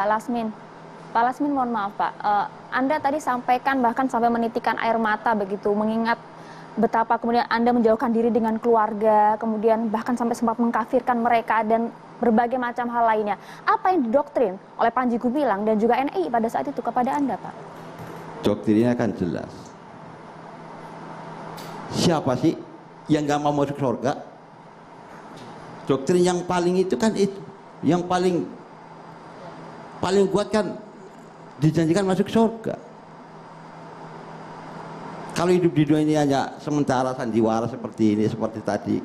Pak Lasmin. Pak Lasmin, mohon maaf Pak, Anda tadi sampaikan bahkan sampai menitikan air mata begitu, mengingat betapa kemudian Anda menjauhkan diri dengan keluarga, kemudian bahkan sampai sempat mengkafirkan mereka dan berbagai macam hal lainnya. Apa yang didoktrin oleh Panji Gumilang dan juga NI pada saat itu kepada Anda, Pak? Doktrinnya kan jelas. Siapa sih yang gak mau masuk surga? Doktrin yang paling itu kan itu, yang paling kuat kan dijanjikan masuk surga. Kalau hidup di dunia ini hanya sementara sandiwara seperti ini, seperti tadi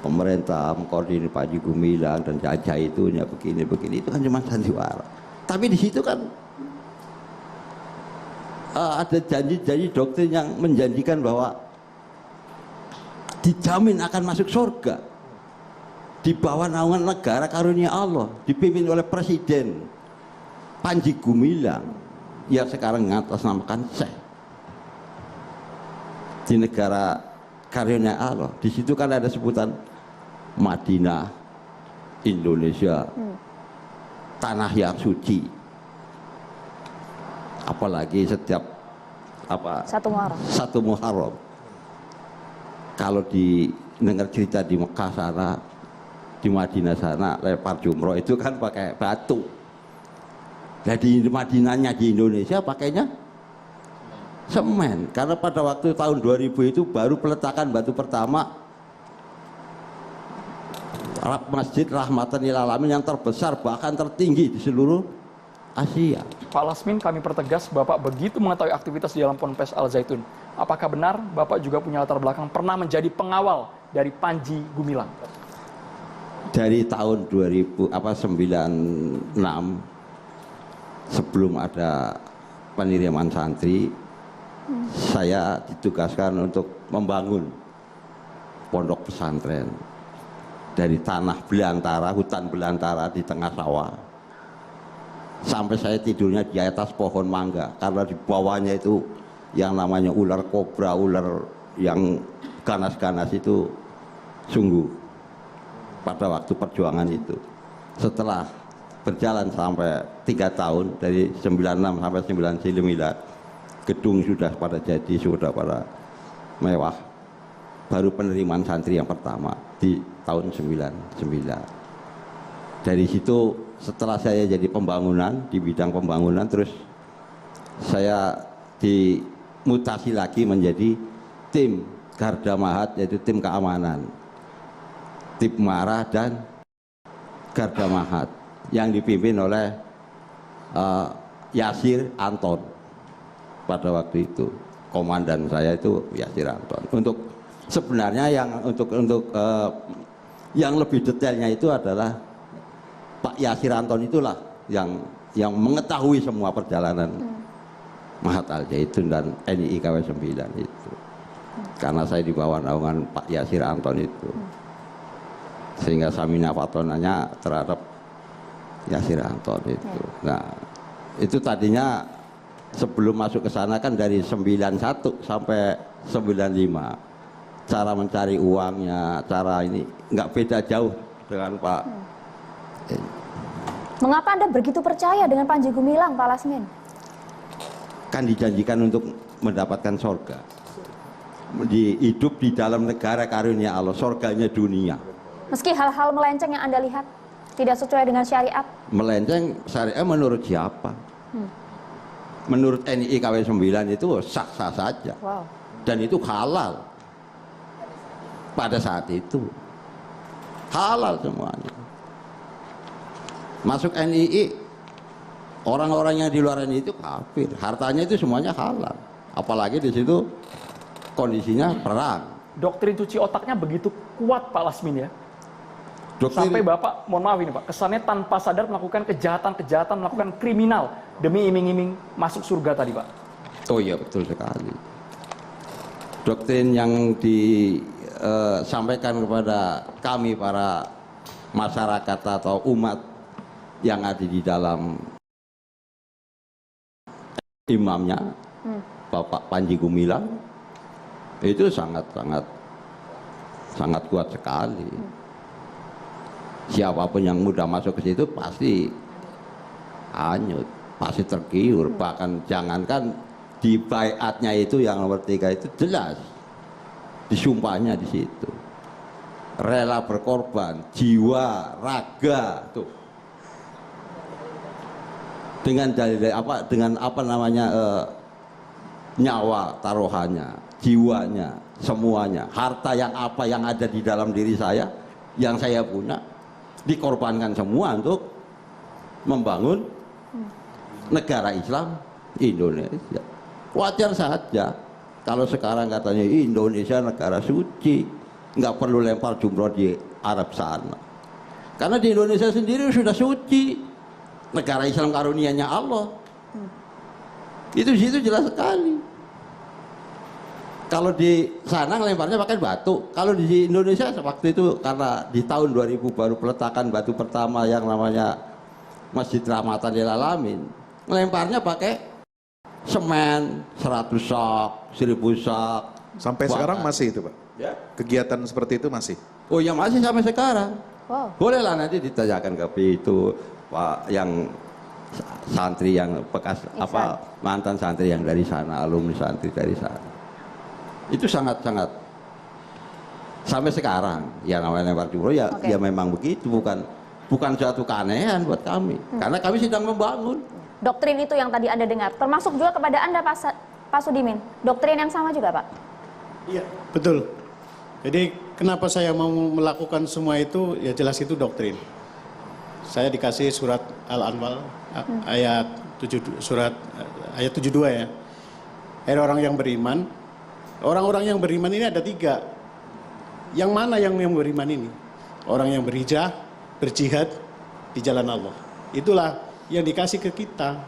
pemerintah mengkoordinir Panji Gumilang dan jajah itu ya begini, itu kan cuma sandiwara. Tapi di situ kan ada janji-janji doktrin yang menjanjikan bahwa dijamin akan masuk surga di bawah naungan negara karunia Allah, dipimpin oleh Presiden Panji Gumilang yang sekarang ngatasnamakan Syekh di negara karunia Allah. Di situ kan ada sebutan Madinah, Indonesia, tanah yang suci. Apalagi setiap satu Muharram. Kalau dengar cerita di Mekah sana, di Madinah sana, lempar jumroh itu kan pakai batu. Jadi Madinahnya di Indonesia pakainya semen, karena pada waktu tahun 2000 itu baru peletakan batu pertama Masjid Rahmatan lil Alamin yang terbesar bahkan tertinggi di seluruh Asia. Pak Lasmin, kami pertegas Bapak begitu mengetahui aktivitas di dalam Ponpes Al Zaitun. Apakah benar Bapak juga punya latar belakang pernah menjadi pengawal dari Panji Gumilang? Dari tahun 96 sebelum ada peniriman santri, saya ditugaskan untuk membangun pondok pesantren dari tanah belantara, hutan belantara di tengah sawah, sampai saya tidurnya di atas pohon mangga karena di bawahnya itu yang namanya ular kobra, ular yang ganas-ganas itu sungguh pada waktu perjuangan itu. Setelah berjalan sampai 3 tahun dari 96 sampai 99, gedung sudah pada jadi, sudah pada mewah. Baru penerimaan santri yang pertama di tahun 99. Dari situ setelah saya jadi pembangunan, di bidang pembangunan, terus saya dimutasi lagi menjadi tim Garda Mahat, yaitu tim keamanan, tim Marah dan Garda Mahat yang dipimpin oleh Yasir Anton. Pada waktu itu komandan saya itu Yasir Anton. Untuk sebenarnya yang lebih detailnya itu adalah Pak Yasir Anton, itulah yang mengetahui semua perjalanan Mahat Al Zaitun dan NII KW 9 itu. Karena saya di bawah naungan Pak Yasir Anton itu. Sehingga Samina Fatonanya terhadap Yasir Anton itu. Nah, itu tadinya sebelum masuk ke sana kan dari 91 sampai 95. Cara mencari uangnya, cara ini nggak beda jauh dengan Pak. Mengapa Anda begitu percaya dengan Panji Gumilang, Pak Lasmin? Kan dijanjikan untuk mendapatkan surga. Hidup di dalam negara karunia Allah, surganya dunia. Meski hal-hal melenceng yang Anda lihat tidak sesuai dengan syariat? Melenceng syariat menurut siapa? Menurut NII KW 9 itu sah-sah saja. Wow. Dan itu halal. Pada saat itu halal semuanya. Masuk NII, orang-orang yang di luar NII itu kafir. Hartanya itu semuanya halal. Apalagi di situ kondisinya perang. Doktrin cuci otaknya begitu kuat Pak Lasmin ya. Sampai Bapak, mohon maaf ini Pak, kesannya tanpa sadar melakukan kejahatan, melakukan kriminal demi iming-iming masuk surga tadi Pak. Oh iya, betul sekali. Doktrin yang disampaikan kepada kami para masyarakat atau umat yang ada di dalam imamnya, Bapak Panji Gumilang, itu sangat kuat sekali. Siapapun yang mudah masuk ke situ pasti hanyut, pasti tergiur. Bahkan jangankan di baiatnya itu yang nomor 3 itu jelas disumpahnya di situ. Rela berkorban, jiwa, raga, tuh. Dengan dalil apa? Dengan apa namanya nyawa taruhannya, jiwanya, semuanya, harta yang apa yang ada di dalam diri saya, yang saya punya, dikorbankan semua untuk membangun negara Islam Indonesia. Wajar saja kalau sekarang katanya Indonesia negara suci, nggak perlu lempar jumroh di Arab sana, karena di Indonesia sendiri sudah suci, negara Islam karunianya Allah. Itu di situ jelas sekali. Kalau di sana ngelemparnya pakai batu. Kalau di Indonesia waktu itu karena di tahun 2000 baru peletakan batu pertama yang namanya Masjid Rahmatan lil Alamin, ngelemparnya pakai semen 100 sak, 1000 sak. Sampai sekarang masih itu, Pak? Ya. Kegiatan seperti itu masih? Oh ya, masih sampai sekarang. Wow. Bolehlah nanti ditanyakan ke itu Pak yang santri yang bekas apa mantan santri yang dari sana, alumni santri dari sana. Itu sangat-sangat sampai sekarang ya namanya lempar jumroh ya, ya memang begitu, bukan suatu keanehan buat kami, karena kami sedang membangun. Doktrin itu yang tadi Anda dengar, termasuk juga kepada Anda Pak Sudimin, doktrin yang sama juga Pak? Iya, betul. Jadi kenapa saya mau melakukan semua itu, ya jelas itu doktrin. Saya dikasih surat Al-Anfal ayat 72 ya. Hai orang yang beriman. Orang-orang yang beriman ini ada 3. Yang mana yang beriman ini? Orang yang berhijrah, berjihad di jalan Allah. Itulah yang dikasih ke kita.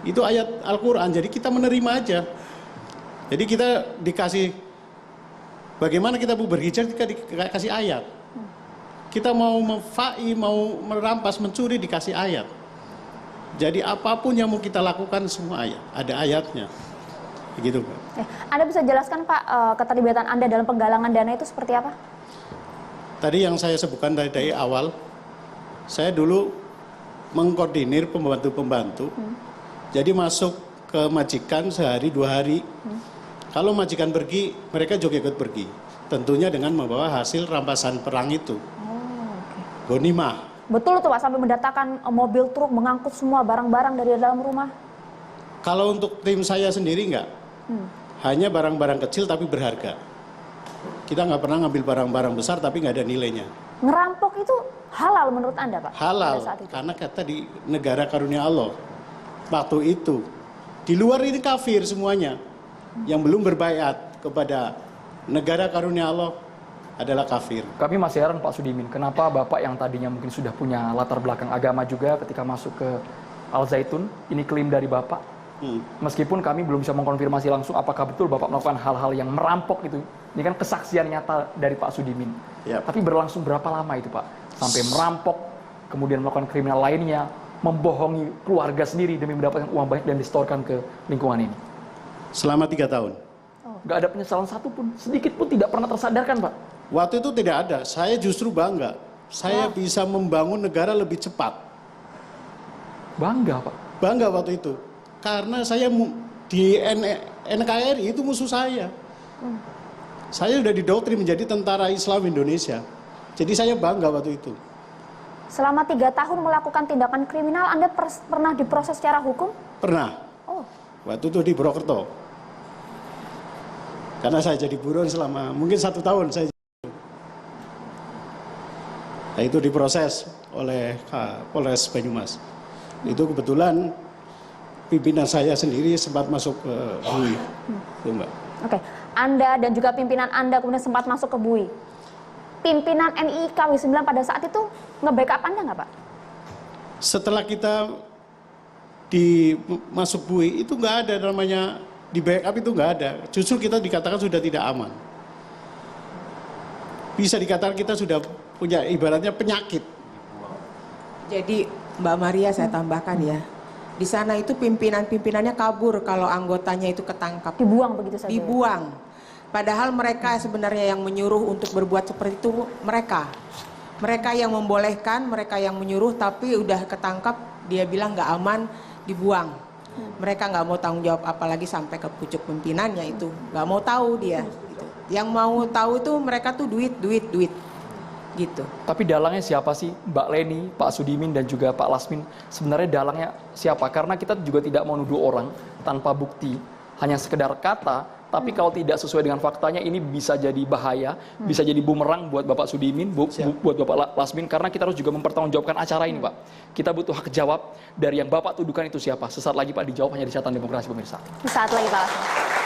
Itu ayat Al-Quran, jadi kita menerima aja. Jadi kita dikasih, bagaimana kita mau berhijrah, kita dikasih ayat. Kita mau memfa'i, mau merampas, mencuri, dikasih ayat. Jadi apapun yang mau kita lakukan semua ayat, ada ayatnya. Begitu, Pak. Anda bisa jelaskan Pak keterlibatan Anda dalam penggalangan dana itu seperti apa? Tadi yang saya sebutkan dari awal, saya dulu mengkoordinir pembantu-pembantu. Jadi masuk ke majikan sehari 2 hari. Kalau majikan pergi, mereka juga ikut pergi. Tentunya dengan membawa hasil rampasan perang itu. Ghanimah. Betul tuh Pak, sampai mendatangkan mobil truk mengangkut semua barang-barang dari dalam rumah. Kalau untuk tim saya sendiri enggak. Hanya barang-barang kecil tapi berharga. Kita nggak pernah ngambil barang-barang besar tapi nggak ada nilainya. Ngerampok itu halal menurut Anda Pak? Halal, karena kata di negara karunia Allah. Waktu itu, di luar ini kafir semuanya. Yang belum berbaiat kepada negara karunia Allah adalah kafir. Kami masih heran Pak Sudimin, kenapa Bapak yang tadinya mungkin sudah punya latar belakang agama juga ketika masuk ke Al Zaitun, ini klaim dari Bapak. Meskipun kami belum bisa mengkonfirmasi langsung apakah betul Bapak melakukan hal-hal yang merampok itu. Ini kan kesaksian nyata dari Pak Sudimin. Tapi berlangsung berapa lama itu Pak? Sampai merampok, kemudian melakukan kriminal lainnya, membohongi keluarga sendiri demi mendapatkan uang banyak dan disetorkan ke lingkungan ini. Selama 3 tahun. Nggak ada penyesalan satupun, sedikit pun tidak pernah tersadarkan Pak. Waktu itu tidak ada, saya justru bangga. Saya bisa membangun negara lebih cepat. Bangga Pak? Bangga waktu itu. Karena saya di NKRI itu musuh saya. Saya sudah didoktrin menjadi tentara Islam Indonesia. Jadi saya bangga waktu itu. Selama 3 tahun melakukan tindakan kriminal, Anda pernah diproses secara hukum? Pernah. Waktu itu di Purwokerto. Karena saya jadi buron selama mungkin 1 tahun. Nah, itu diproses oleh Polres Banyumas. Itu kebetulan pimpinan saya sendiri sempat masuk ke BUI. Mbak. Oke, Anda dan juga pimpinan Anda kemudian sempat masuk ke BUI. Pimpinan NII KW9 pada saat itu nge-backup Anda nggak Pak? Setelah kita masuk BUI itu nggak ada namanya di backup, itu nggak ada. Justru kita dikatakan sudah tidak aman. Bisa dikatakan kita sudah punya ibaratnya penyakit. Jadi Mbak Maria saya tambahkan ya. Di sana itu pimpinan-pimpinannya kabur kalau anggotanya itu ketangkap. Dibuang begitu saja? Dibuang. Padahal mereka sebenarnya yang menyuruh untuk berbuat seperti itu mereka. Mereka yang membolehkan, mereka yang menyuruh, tapi udah ketangkap dia bilang nggak aman, dibuang. Mereka nggak mau tanggung jawab, apalagi sampai ke pucuk pimpinannya itu, nggak mau tahu dia. Gitu. Yang mau tahu itu mereka tuh duit gitu. Tapi dalangnya siapa sih? Mbak Leni, Pak Sudimin, dan juga Pak Lasmin. Sebenarnya dalangnya siapa? Karena kita juga tidak mau nuduh orang tanpa bukti, hanya sekedar kata. Tapi kalau tidak sesuai dengan faktanya, ini bisa jadi bahaya, bisa jadi bumerang buat Bapak Sudimin, buat Bapak Lasmin, karena kita harus juga mempertanggungjawabkan acara ini, Pak. Kita butuh hak jawab dari yang Bapak tuduhkan itu siapa. Sesaat lagi, Pak, dijawab hanya di Catatan Demokrasi, pemirsa. Sesaat lagi, Pak Lasmin.